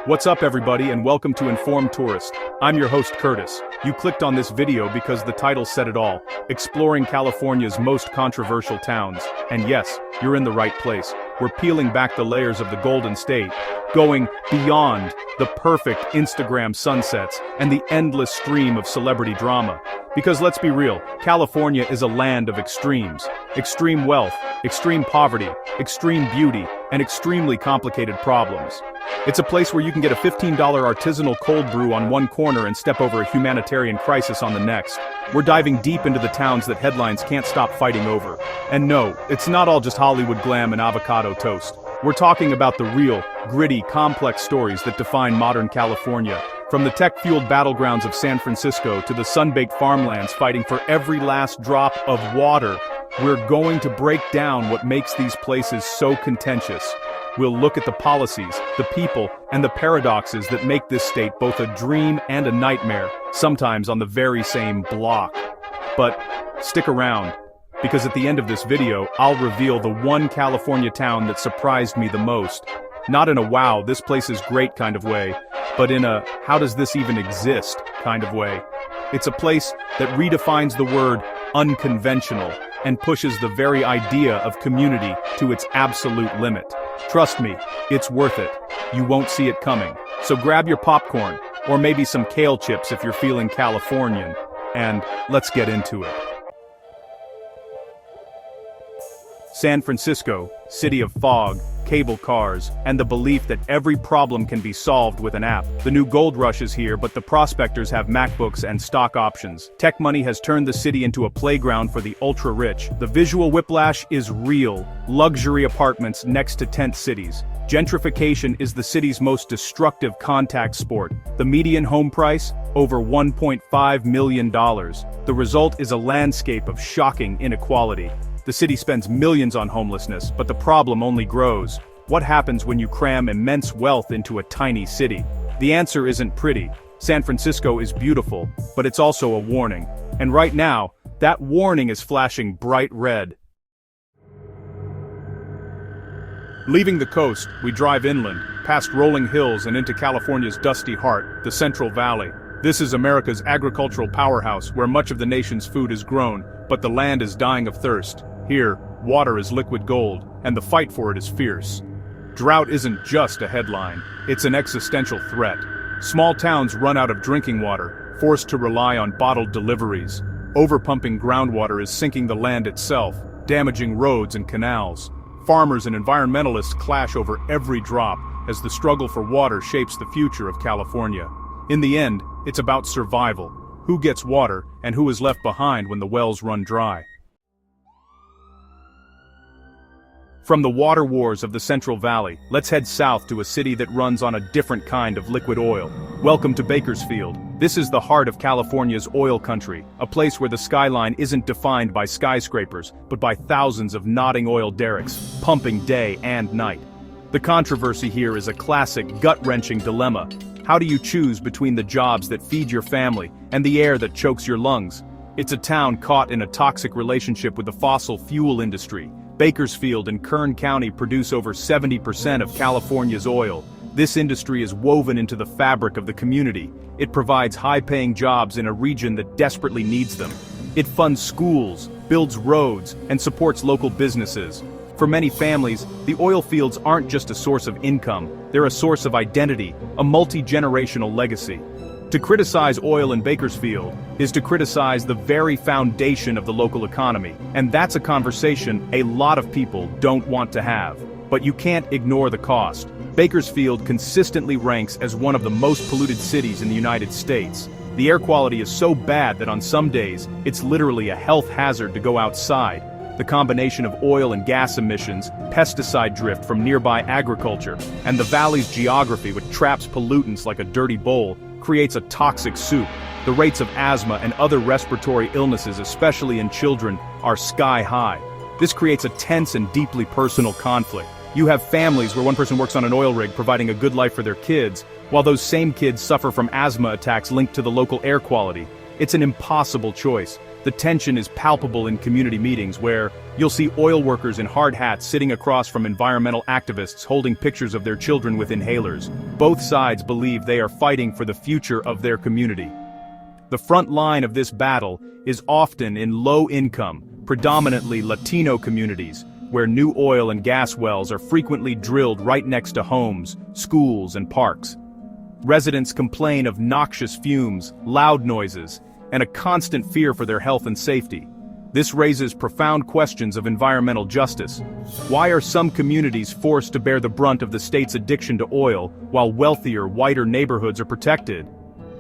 What's up everybody and welcome to Informed Tourist. I'm your host Curtis. You clicked on this video because the title said it all, exploring California's most controversial towns. And yes, you're in the right place. We're peeling back the layers of the Golden State, going beyond the perfect Instagram sunsets and the endless stream of celebrity drama. Because let's be real, California is a land of extremes. Extreme wealth, extreme poverty, extreme beauty, and extremely complicated problems. It's a place where you can get a $15 artisanal cold brew on one corner and step over a humanitarian crisis on the next. We're diving deep into the towns that headlines can't stop fighting over. And no, it's not all just Hollywood glam and avocado toast. We're talking about the real, gritty, complex stories that define modern California. From the tech-fueled battlegrounds of San Francisco to the sun-baked farmlands fighting for every last drop of water, we're going to break down what makes these places so contentious. We'll look at the policies, the people, and the paradoxes that make this state both a dream and a nightmare, sometimes on the very same block. But stick around, because at the end of this video, I'll reveal the one California town that surprised me the most. Not in a wow, this place is great kind of way, but in a how does this even exist kind of way. It's a place that redefines the word unconventional and pushes the very idea of community to its absolute limit. Trust me, it's worth it. You won't see it coming. So grab your popcorn, or maybe some kale chips if you're feeling Californian, and let's get into it. San Francisco, city of fog, cable cars, and the belief that every problem can be solved with an app. The new gold rush is here, but the prospectors have MacBooks and stock options. Tech money has turned the city into a playground for the ultra-rich. The visual whiplash is real. Luxury apartments next to tent cities. Gentrification is the city's most destructive contact sport. The median home price? Over $1.5 million. The result is a landscape of shocking inequality. The city spends millions on homelessness, but the problem only grows. What happens when you cram immense wealth into a tiny city? The answer isn't pretty. San Francisco is beautiful, but it's also a warning. And right now, that warning is flashing bright red. Leaving the coast, we drive inland, past rolling hills and into California's dusty heart, the Central Valley. This is America's agricultural powerhouse, where much of the nation's food is grown, but the land is dying of thirst. Here, water is liquid gold, and the fight for it is fierce. Drought isn't just a headline, it's an existential threat. Small towns run out of drinking water, forced to rely on bottled deliveries. Overpumping groundwater is sinking the land itself, damaging roads and canals. Farmers and environmentalists clash over every drop, as the struggle for water shapes the future of California. In the end, it's about survival. Who gets water, and who is left behind when the wells run dry? From the water wars of the Central Valley, let's head south to a city that runs on a different kind of liquid oil. Welcome to Bakersfield. This is the heart of California's oil country, a place where the skyline isn't defined by skyscrapers, but by thousands of nodding oil derricks, pumping day and night. The controversy here is a classic, gut-wrenching dilemma. How do you choose between the jobs that feed your family and the air that chokes your lungs? It's a town caught in a toxic relationship with the fossil fuel industry. Bakersfield and Kern County produce over 70% of California's oil. This industry is woven into the fabric of the community. It provides high-paying jobs in a region that desperately needs them. It funds schools, builds roads, and supports local businesses. For many families, the oil fields aren't just a source of income, they're a source of identity, a multi-generational legacy. To criticize oil in Bakersfield is to criticize the very foundation of the local economy, and that's a conversation a lot of people don't want to have. But you can't ignore the cost. Bakersfield consistently ranks as one of the most polluted cities in the United States. The air quality is so bad that on some days, it's literally a health hazard to go outside. The combination of oil and gas emissions, pesticide drift from nearby agriculture, and the valley's geography which traps pollutants like a dirty bowl, creates a toxic soup. The rates of asthma and other respiratory illnesses, especially in children, are sky high. This creates a tense and deeply personal conflict. You have families where one person works on an oil rig providing a good life for their kids, while those same kids suffer from asthma attacks linked to the local air quality. It's an impossible choice. The tension is palpable in community meetings where you'll see oil workers in hard hats sitting across from environmental activists holding pictures of their children with inhalers. Both sides believe they are fighting for the future of their community. The front line of this battle is often in low-income, predominantly Latino communities, where new oil and gas wells are frequently drilled right next to homes, schools, and parks. Residents complain of noxious fumes, loud noises, and a constant fear for their health and safety. This raises profound questions of environmental justice. Why are some communities forced to bear the brunt of the state's addiction to oil, while wealthier, whiter neighborhoods are protected?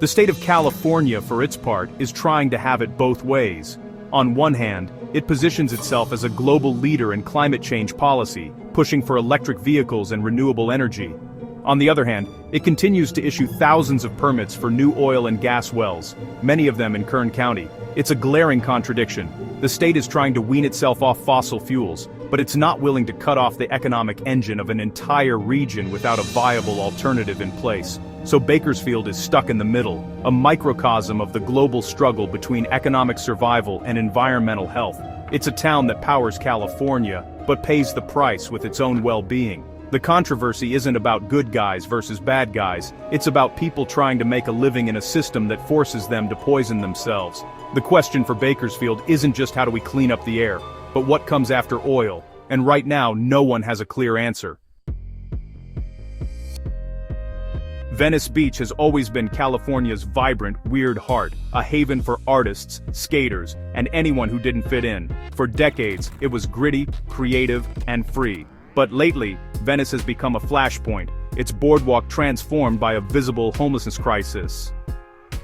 The state of California, for its part, is trying to have it both ways. On one hand, it positions itself as a global leader in climate change policy, pushing for electric vehicles and renewable energy. On the other hand, it continues to issue thousands of permits for new oil and gas wells, many of them in Kern County. It's a glaring contradiction. The state is trying to wean itself off fossil fuels, but it's not willing to cut off the economic engine of an entire region without a viable alternative in place. So Bakersfield is stuck in the middle, a microcosm of the global struggle between economic survival and environmental health. It's a town that powers California, but pays the price with its own well-being. The controversy isn't about good guys versus bad guys, it's about people trying to make a living in a system that forces them to poison themselves. The question for Bakersfield isn't just how do we clean up the air, but what comes after oil, and right now no one has a clear answer. Venice Beach has always been California's vibrant, weird heart, a haven for artists, skaters, and anyone who didn't fit in. For decades, it was gritty, creative, and free. But lately, Venice has become a flashpoint, its boardwalk transformed by a visible homelessness crisis.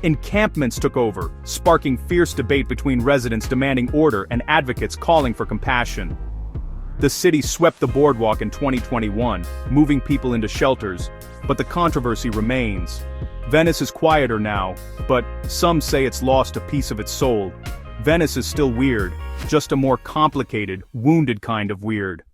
Encampments took over, sparking fierce debate between residents demanding order and advocates calling for compassion. The city swept the boardwalk in 2021, moving people into shelters, but the controversy remains. Venice is quieter now, but some say it's lost a piece of its soul. Venice is still weird, just a more complicated, wounded kind of weird.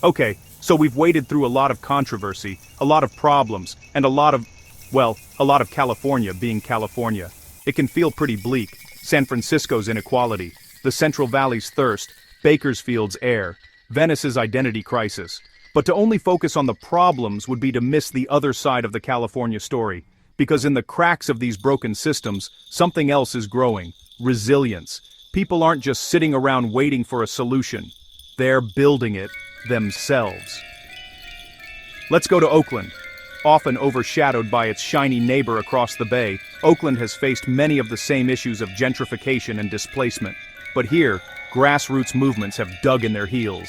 Okay, so we've waded through a lot of controversy, a lot of problems, and a lot of California being California. It can feel pretty bleak. San Francisco's inequality, the Central Valley's thirst, Bakersfield's air, Venice's identity crisis. But to only focus on the problems would be to miss the other side of the California story. Because in the cracks of these broken systems, something else is growing: resilience. People aren't just sitting around waiting for a solution. They're building it themselves. Let's go to Oakland. Often overshadowed by its shiny neighbor across the bay, Oakland has faced many of the same issues of gentrification and displacement. But here, grassroots movements have dug in their heels.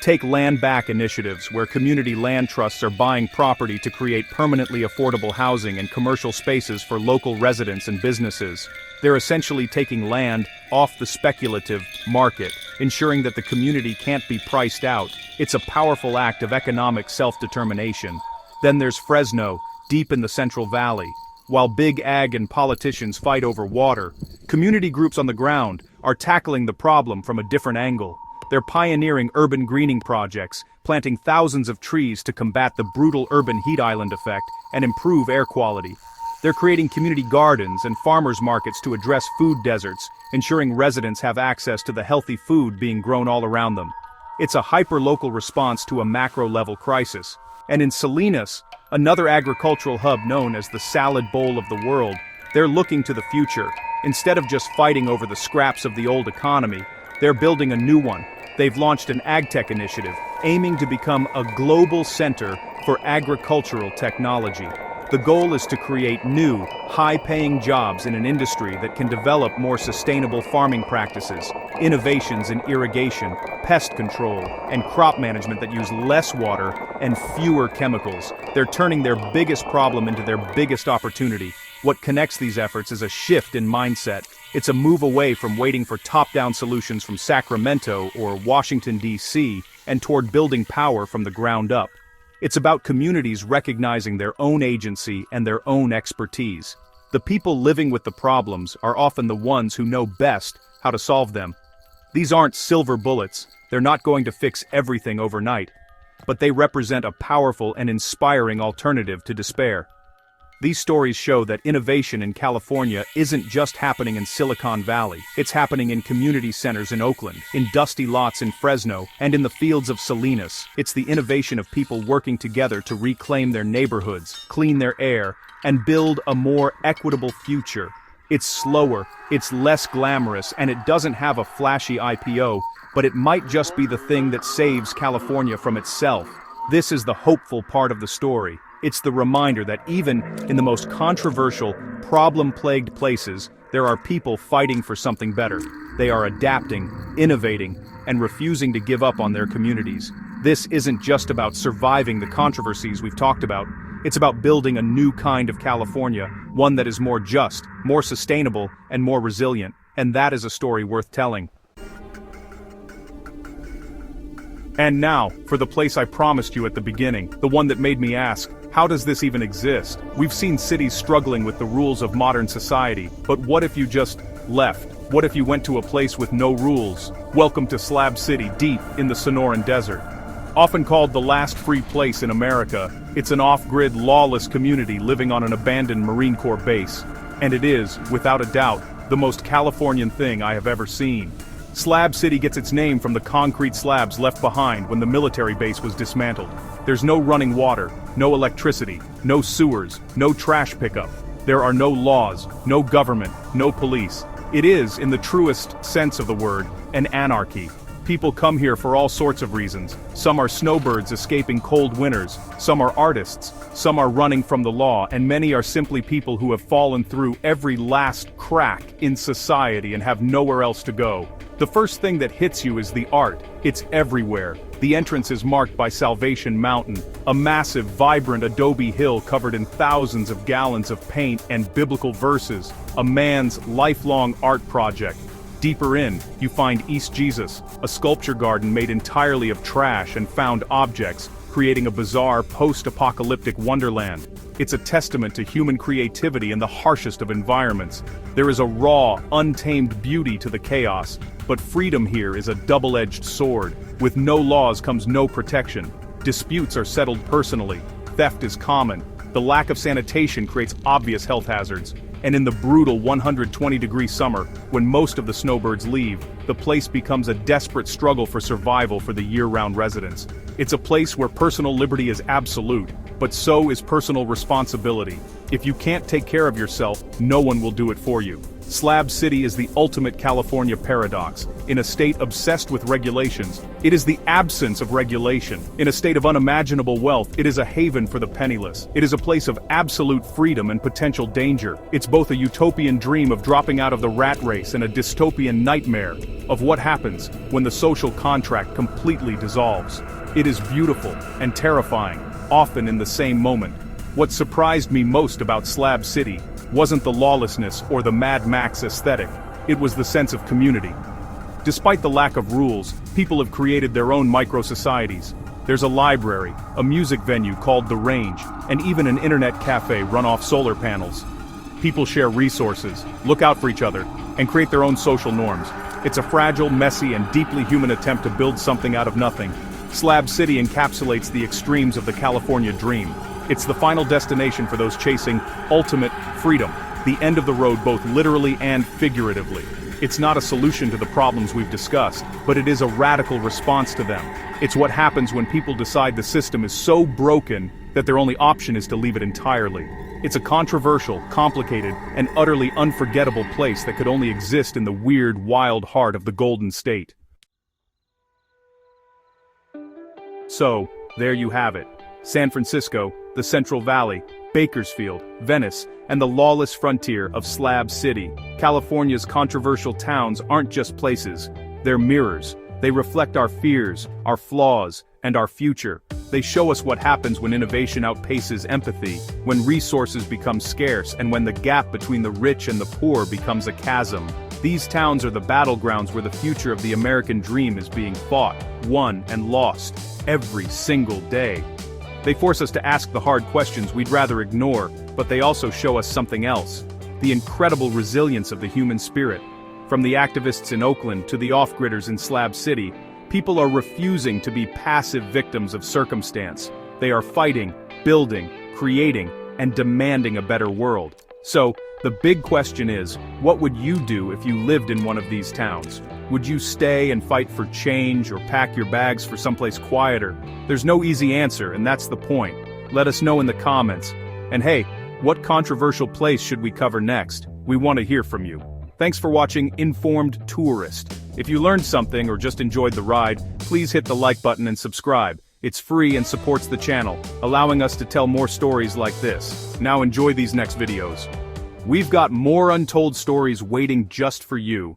Take land back initiatives, where community land trusts are buying property to create permanently affordable housing and commercial spaces for local residents and businesses. They're essentially taking land off the speculative market, ensuring that the community can't be priced out. It's a powerful act of economic self-determination. Then there's Fresno, deep in the Central Valley. While big ag and politicians fight over water, community groups on the ground are tackling the problem from a different angle. They're pioneering urban greening projects, planting thousands of trees to combat the brutal urban heat island effect and improve air quality. They're creating community gardens and farmers markets to address food deserts, ensuring residents have access to the healthy food being grown all around them. It's a hyper-local response to a macro-level crisis. And in Salinas, another agricultural hub known as the salad bowl of the world, they're looking to the future. Instead of just fighting over the scraps of the old economy, they're building a new one. They've launched an AgTech initiative, aiming to become a global center for agricultural technology. The goal is to create new, high-paying jobs in an industry that can develop more sustainable farming practices, innovations in irrigation, pest control, and crop management that use less water and fewer chemicals. They're turning their biggest problem into their biggest opportunity. What connects these efforts is a shift in mindset. It's a move away from waiting for top-down solutions from Sacramento or Washington, D.C., and toward building power from the ground up. It's about communities recognizing their own agency and their own expertise. The people living with the problems are often the ones who know best how to solve them. These aren't silver bullets. They're not going to fix everything overnight. But they represent a powerful and inspiring alternative to despair. These stories show that innovation in California isn't just happening in Silicon Valley. It's happening in community centers in Oakland, in dusty lots in Fresno, and in the fields of Salinas. It's the innovation of people working together to reclaim their neighborhoods, clean their air, and build a more equitable future. It's slower, it's less glamorous, and it doesn't have a flashy IPO, but it might just be the thing that saves California from itself. This is the hopeful part of the story. It's the reminder that even in the most controversial, problem-plagued places, there are people fighting for something better. They are adapting, innovating, and refusing to give up on their communities. This isn't just about surviving the controversies we've talked about. It's about building a new kind of California, one that is more just, more sustainable, and more resilient. And that is a story worth telling. And now, for the place I promised you at the beginning, the one that made me ask, how does this even exist? We've seen cities struggling with the rules of modern society, but what if you just left? What if you went to a place with no rules? Welcome to Slab City, deep in the Sonoran Desert. Often called the last free place in America, it's an off-grid, lawless community living on an abandoned Marine Corps base. And it is, without a doubt, the most Californian thing I have ever seen. Slab City gets its name from the concrete slabs left behind when the military base was dismantled. There's no running water, no electricity, no sewers, no trash pickup. There are no laws, no government, no police. It is, in the truest sense of the word, an anarchy. People come here for all sorts of reasons. Some are snowbirds escaping cold winters, some are artists, some are running from the law, and many are simply people who have fallen through every last crack in society and have nowhere else to go. The first thing that hits you is the art. It's everywhere. The entrance is marked by Salvation Mountain, a massive, vibrant adobe hill covered in thousands of gallons of paint and biblical verses, a man's lifelong art project. Deeper in, you find East Jesus, a sculpture garden made entirely of trash and found objects, creating a bizarre post-apocalyptic wonderland. It's a testament to human creativity in the harshest of environments. There is a raw, untamed beauty to the chaos, but freedom here is a double-edged sword. With no laws comes no protection. Disputes are settled personally. Theft is common. The lack of sanitation creates obvious health hazards. And in the brutal 120-degree summer, when most of the snowbirds leave, the place becomes a desperate struggle for survival for the year-round residents. It's a place where personal liberty is absolute, but so is personal responsibility. If you can't take care of yourself, no one will do it for you. Slab City is the ultimate California paradox. In a state obsessed with regulations, it is the absence of regulation. In a state of unimaginable wealth, it is a haven for the penniless. It is a place of absolute freedom and potential danger. It's both a utopian dream of dropping out of the rat race and a dystopian nightmare of what happens when the social contract completely dissolves. It is beautiful and terrifying, often in the same moment. What surprised me most about Slab City wasn't the lawlessness or the Mad Max aesthetic, it was the sense of community. Despite the lack of rules, people have created their own micro-societies. There's a library, a music venue called The Range, and even an internet cafe run off solar panels. People share resources, look out for each other, and create their own social norms. It's a fragile, messy, and deeply human attempt to build something out of nothing. Slab City encapsulates the extremes of the California dream. It's the final destination for those chasing ultimate freedom, the end of the road both literally and figuratively. It's not a solution to the problems we've discussed, but it is a radical response to them. It's what happens when people decide the system is so broken that their only option is to leave it entirely. It's a controversial, complicated, and utterly unforgettable place that could only exist in the weird, wild heart of the Golden State. So, there you have it. San Francisco, the Central Valley, Bakersfield, Venice, and the lawless frontier of Slab City. California's controversial towns aren't just places, they're mirrors. They reflect our fears, our flaws, and our future. They show us what happens when innovation outpaces empathy, when resources become scarce, and when the gap between the rich and the poor becomes a chasm. These towns are the battlegrounds where the future of the American dream is being fought, won, and lost, every single day. They force us to ask the hard questions we'd rather ignore, but they also show us something else: the incredible resilience of the human spirit. From the activists in Oakland to the off-gridders in Slab City, people are refusing to be passive victims of circumstance. They are fighting, building, creating, and demanding a better world. So, the big question is, what would you do if you lived in one of these towns? Would you stay and fight for change or pack your bags for someplace quieter? There's no easy answer, and that's the point. Let us know in the comments. And hey, what controversial place should we cover next? We want to hear from you. Thanks for watching Informed Tourist. If you learned something or just enjoyed the ride, please hit the like button and subscribe. It's free and supports the channel, allowing us to tell more stories like this. Now enjoy these next videos. We've got more untold stories waiting just for you.